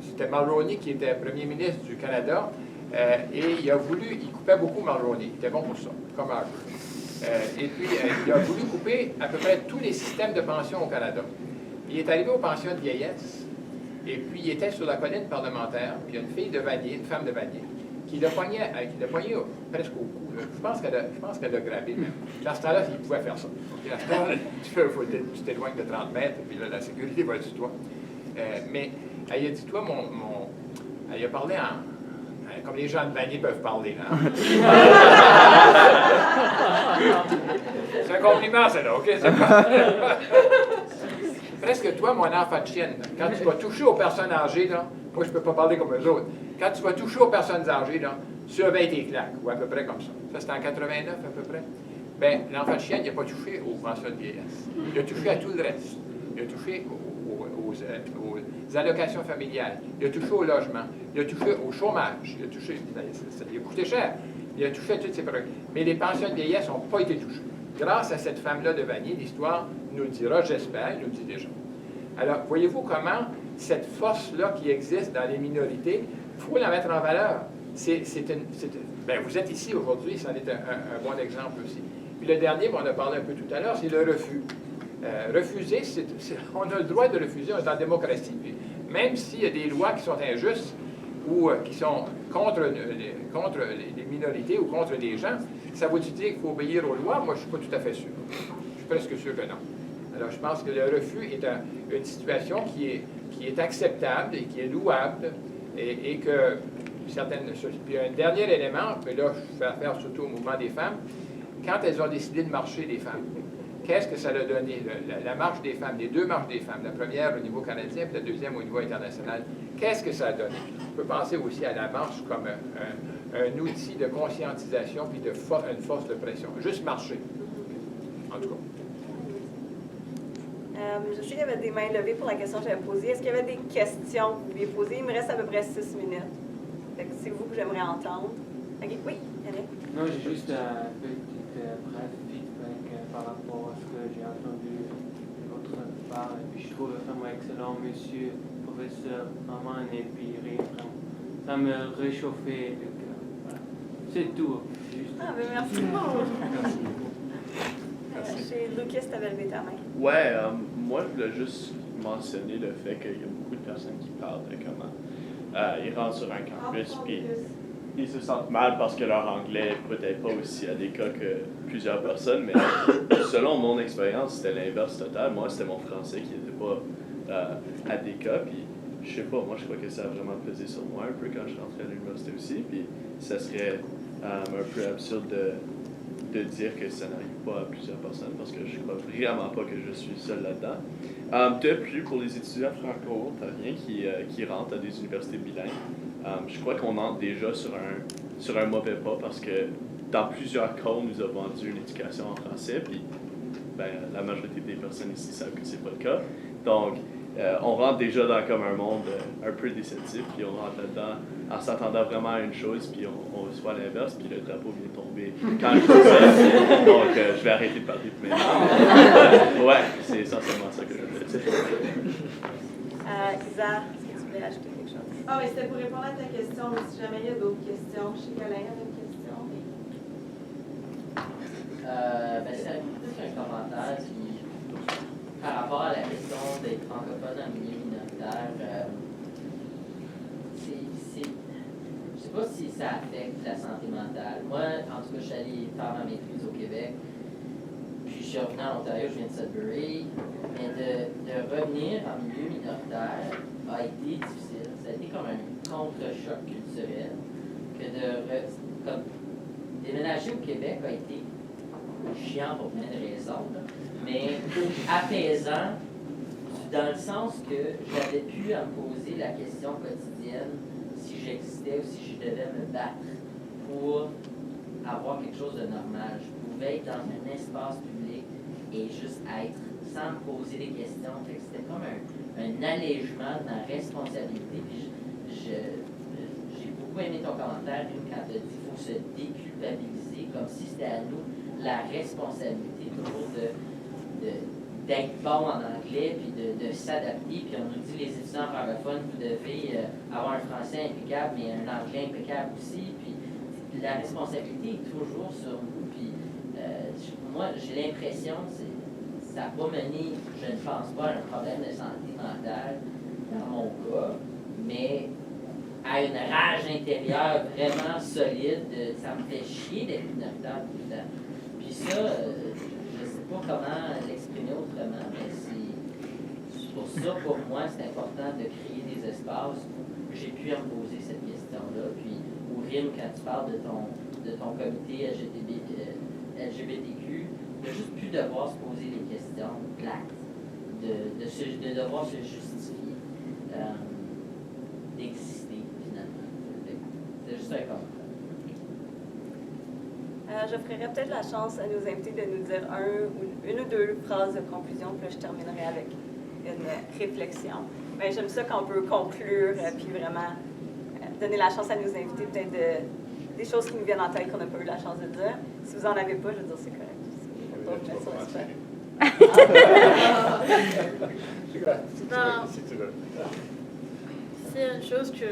c'était Mulroney qui était premier ministre du Canada, et il coupait beaucoup Mulroney. Il était bon pour ça, comme Harper. Et puis, il a voulu couper à peu près tous les systèmes de pension au Canada. Il est arrivé aux pensions de vieillesse, et puis il était sur la colline parlementaire, puis il y a une fille de Vanier, une femme de Vanier, qui l'a pogné presque au cou. Je pense qu'elle l'a grabé même. Dans ce temps-là, il pouvait faire ça. Dans ce temps-là, tu t'éloignes de 30 mètres, puis là, la sécurité va être sur toi. Mais elle a dit, toi, elle a parlé comme les gens de Vanier peuvent parler, là. C'est un compliment, ça, là, OK? C'est pas... Presque toi, mon enfant de chienne, quand tu vas toucher aux personnes âgées, là, moi, je ne peux pas parler comme eux autres. Quand tu vas toucher aux personnes âgées, là, surveille tes claques, ou à peu près comme ça. Ça, c'était en 89, à peu près. Bien, l'enfant de chienne, il n'a pas touché aux pensions de vieillesse. Il a touché à tout le reste. Il a touché aux allocations familiales. Il a touché au logement. Il a touché au chômage. Il a touché... Ça lui a coûté cher. Il a touché à toutes ces problèmes. Mais les pensions de vieillesse n'ont pas été touchées. Grâce à cette femme-là de Vanier, l'histoire nous le dira, j'espère, il nous le dit déjà. Alors, voyez-vous comment cette force-là qui existe dans les minorités, il faut la mettre en valeur. Bien, vous êtes ici aujourd'hui, c'en est un bon exemple aussi. Puis le dernier, on en a parlé un peu tout à l'heure, c'est le refus. Refuser, on a le droit de refuser, on est en démocratie. Puis même s'il y a des lois qui sont injustes ou qui sont contre les minorités ou contre les gens, ça veut dire qu'il faut obéir aux lois? Moi, je ne suis pas tout à fait sûr. Je suis presque sûr que non. Alors, je pense que le refus est une situation qui est acceptable et qui est louable et que certaines choses. Puis un dernier élément, puis là, je fais affaire surtout au mouvement des femmes, quand elles ont décidé de marcher, les femmes, qu'est-ce que ça a donné? La marche des femmes, les deux marches des femmes, la première au niveau canadien puis la deuxième au niveau international, qu'est-ce que ça a donné? On peut penser aussi à la marche comme un outil de conscientisation puis une force de pression. Juste marcher. En tout cas. Je sais qu'il y avait des mains levées pour la question que j'avais posée. Est-ce qu'il y avait des questions que vous vouliez poser? Il me reste à peu près 6 minutes. Fait que c'est vous que j'aimerais entendre. OK, oui, Yannick? Non, j'ai juste un petit bref feedback par rapport à ce que j'ai entendu de votre part. Et puis je trouve vraiment excellent, monsieur professeur Aman et puis vraiment. Ça me réchauffait le cœur. Voilà. C'est tout. Juste. Ah, ben merci beaucoup. Chez Lucas, tu avais levé ta main. Ouais, moi, je voulais juste mentionner le fait qu'il y a beaucoup de personnes qui parlent de comment ils rentrent sur un campus puis ils se sentent mal parce que leur anglais n'est peut-être pas aussi adéquat que plusieurs personnes, mais selon mon expérience, c'était l'inverse total. Moi, c'était mon français qui n'était pas adéquat, puis je sais pas, moi, je crois que ça a vraiment pesé sur moi un peu quand je rentrais à l'université aussi, puis ça serait un peu absurde de dire que ça n'arrive pas à plusieurs personnes parce que je crois vraiment pas que je suis seul là-dedans. De plus, pour les étudiants franco-ontariens qui rentrent à des universités bilingues, je crois qu'on entre déjà sur un mauvais pas parce que dans plusieurs cas, on nous a vendu une éducation en français, puis ben, la majorité des personnes ici savent que c'est pas le cas. Donc, on rentre déjà dans comme un monde un peu déceptif, puis on rentre là-dedans en s'attendant vraiment à une chose, puis on reçoit l'inverse, puis le drapeau vient tomber quand je fais ça. Donc, je vais arrêter de parler maintenant. Ouais, c'est essentiellement ça que je veux dire. Isa, est-ce que tu voulais ajouter quelque chose? Ah oui, c'était pour répondre à ta question, mais si jamais il y a d'autres questions. Je sais qu'Alain avait une question. C'est plus un commentaire qui, par rapport à la question d'être francophone en milieu minoritaire, je sais pas si ça affecte la santé mentale. Moi, en tout cas, je suis allé faire ma maîtrise au Québec, puis je suis revenu en Ontario, je viens de Sudbury, mais de revenir en milieu minoritaire a été difficile. Ça a été comme un contre-choc culturel que comme déménager au Québec a été chiant pour plein de raisons, là, mais apaisant dans le sens que j'avais pu me poser la question quotidienne si j'existais ou si je devais me battre pour avoir quelque chose de normal. Je pouvais être dans un espace public et juste être sans me poser des questions. C'était comme un allègement de ma responsabilité. Puis j'ai beaucoup aimé ton commentaire quand tu as dit qu'il faut se déculpabiliser comme si c'était à nous la responsabilité toujours d'être bon en anglais, puis de s'adapter. Puis on nous dit, les étudiants francophones, vous devez avoir un français impeccable, mais un anglais impeccable aussi. Puis la responsabilité est toujours sur nous. Puis moi, j'ai l'impression que ça n'a pas mené, je ne pense pas, à un problème de santé mentale dans mon cas, mais à une rage intérieure vraiment solide. Ça me fait chier d'être minoritaire tout le temps. Puis ça, je ne sais pas comment l'exprimer autrement, mais c'est pour ça, pour moi, c'est important de créer des espaces où j'ai pu me poser cette question-là. Puis, Ourim, quand tu parles de ton comité LGBTQ, de juste plus devoir se poser des questions plates, de devoir se justifier, d'exister finalement. C'est juste un commentaire. J'offrirais peut-être la chance à nos invités de nous dire une ou deux phrases de conclusion, puis là, je terminerai avec une réflexion. Mais j'aime ça qu'on peut conclure, puis vraiment donner la chance à nos invités peut-être des choses qui nous viennent en tête qu'on n'a pas eu la chance de dire. Si vous n'en avez pas, je veux dire, c'est correct. Si tu veux. C'est une chose que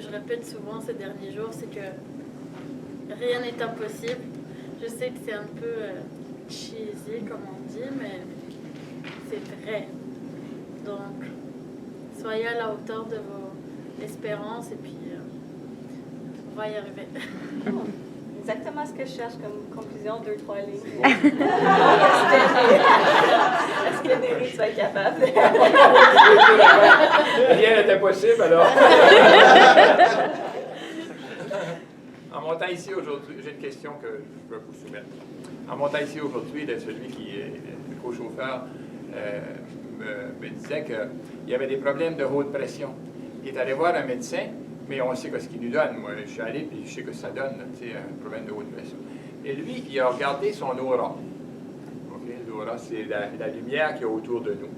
je répète souvent ces derniers jours, c'est que rien n'est impossible. Je sais que c'est un peu cheesy, comme on dit, mais c'est vrai. Donc, soyez à la hauteur de vos espérances et puis on va y arriver. Exactement ce que je cherche comme conclusion, 2-3 lignes. Est-ce que Néry, tu vas être capable? Rien n'était possible, alors. En montant ici aujourd'hui, j'ai une question que je veux vous soumettre. En montant ici aujourd'hui, celui qui est le co-chauffeur me disait qu'il y avait des problèmes de haute pression. Il est allé voir un médecin, mais on sait ce qu'il nous donne. Moi, je suis allé, puis je sais que ça donne, un problème de haute pression. Et lui, il a regardé son aura. Okay? L'aura, c'est la lumière qui est autour de nous.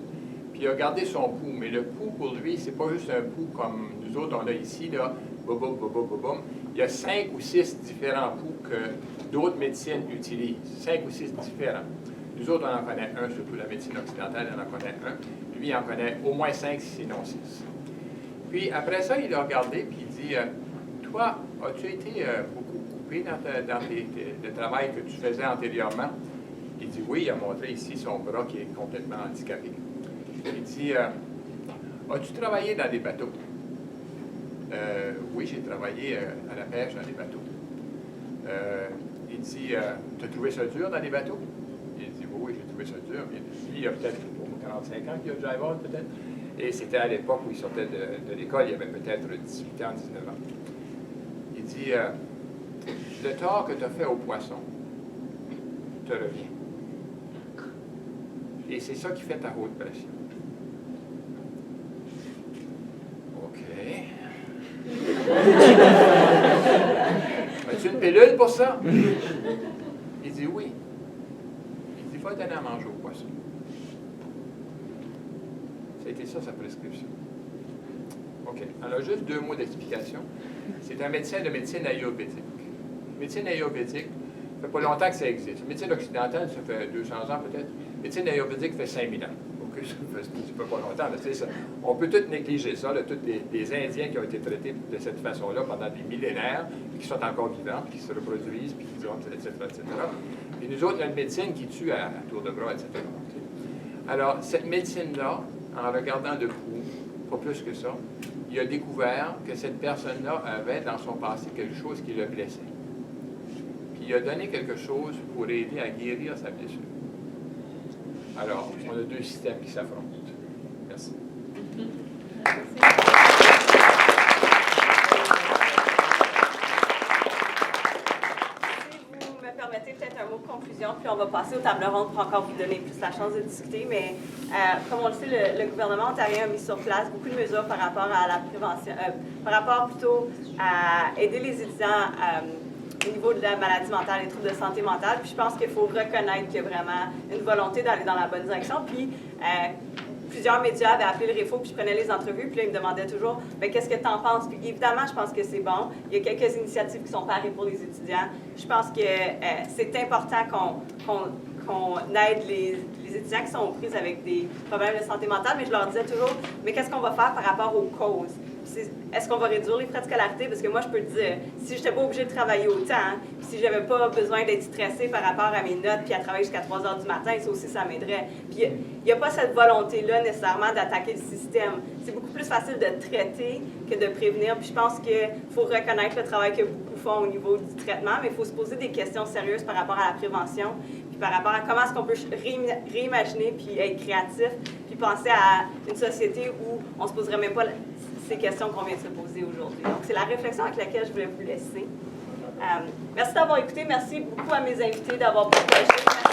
Puis il a regardé son pouls, mais le pouls, pour lui, c'est pas juste un pouls comme nous autres, on a ici, là, boum, boum, boum, boum, boum. Il y a 5 ou 6 différents pouls que d'autres médecines utilisent. 5 ou 6 différents. Nous autres, on en connaît un, surtout la médecine occidentale, on en connaît un. Lui, il en connaît au moins 5, sinon 6. Puis après ça, il a regardé, puis il dit, toi, as-tu été beaucoup coupé dans le travail que tu faisais antérieurement? Il dit, oui, il a montré ici son bras qui est complètement handicapé. Il dit, as-tu travaillé dans des bateaux? Oui, j'ai travaillé à la pêche dans des bateaux. Il dit, tu as trouvé ça dur dans les bateaux? Il dit, oui, j'ai trouvé ça dur. Lui, il y a peut-être 45 ans qu'il a déjà avoir, peut-être. Et c'était à l'époque où il sortait de l'école, il avait peut-être 18 ans, 19 ans. Il dit, le tort que tu as fait aux poissons te revient. Et c'est ça qui fait ta haute pression. OK. As-tu une pilule pour ça? Il dit oui. Il dit, va donner à manger aux poissons. C'était ça, sa prescription. OK. Alors, juste 2 mots d'explication. C'est un médecin de médecine ayurvédique. Médecine ayurvédique, ça fait pas longtemps que ça existe. Médecine occidentale, ça fait 200 ans peut-être. Médecine ayurvédique fait 5000 ans. OK, ça fait pas longtemps. Là, ça, on peut tout négliger ça. Tous les Indiens qui ont été traités de cette façon-là pendant des millénaires, qui sont encore vivants, qui se reproduisent, puis qui etc., etc. Et nous autres, notre médecine qui tue à tour de bras, etc. Alors, cette médecine-là, en regardant de près, pas plus que ça, il a découvert que cette personne-là avait dans son passé quelque chose qui le blessait. Puis il a donné quelque chose pour aider à guérir sa blessure. Alors, on a 2 systèmes qui s'affrontent. Merci. Permettez peut-être un mot de conclusion, puis on va passer aux tables rondes pour encore vous donner plus la chance de discuter. Mais comme on le sait, le gouvernement ontarien a mis sur place beaucoup de mesures par rapport à la prévention, par rapport plutôt à aider les étudiants au niveau de la maladie mentale, les troubles de santé mentale. Puis je pense qu'il faut reconnaître qu'il y a vraiment une volonté d'aller dans la bonne direction. Puis plusieurs médias avaient appelé le REFO, puis je prenais les entrevues, puis là, ils me demandaient toujours « qu'est-ce que tu en penses? » Puis évidemment, je pense que c'est bon. Il y a quelques initiatives qui sont parées pour les étudiants. Je pense que c'est important qu'on aide les étudiants qui sont aux prises avec des problèmes de santé mentale, mais je leur disais toujours « mais qu'est-ce qu'on va faire par rapport aux causes? » Est-ce qu'on va réduire les frais de scolarité? Parce que moi, je peux te dire, si je n'étais pas obligée de travailler autant, puis si je n'avais pas besoin d'être stressée par rapport à mes notes, puis à travailler jusqu'à 3 heures du matin, ça aussi, ça m'aiderait. Puis il n'y a pas cette volonté-là nécessairement d'attaquer le système. C'est beaucoup plus facile de traiter que de prévenir. Puis je pense qu'il faut reconnaître le travail que beaucoup font au niveau du traitement, mais il faut se poser des questions sérieuses par rapport à la prévention, puis par rapport à comment est-ce qu'on peut réimaginer, puis être créatif, puis penser à une société où on ne se poserait même pas ces questions qu'on vient de se poser aujourd'hui. Donc, c'est la réflexion avec laquelle je voulais vous laisser. Merci d'avoir écouté. Merci beaucoup à mes invités d'avoir partagé.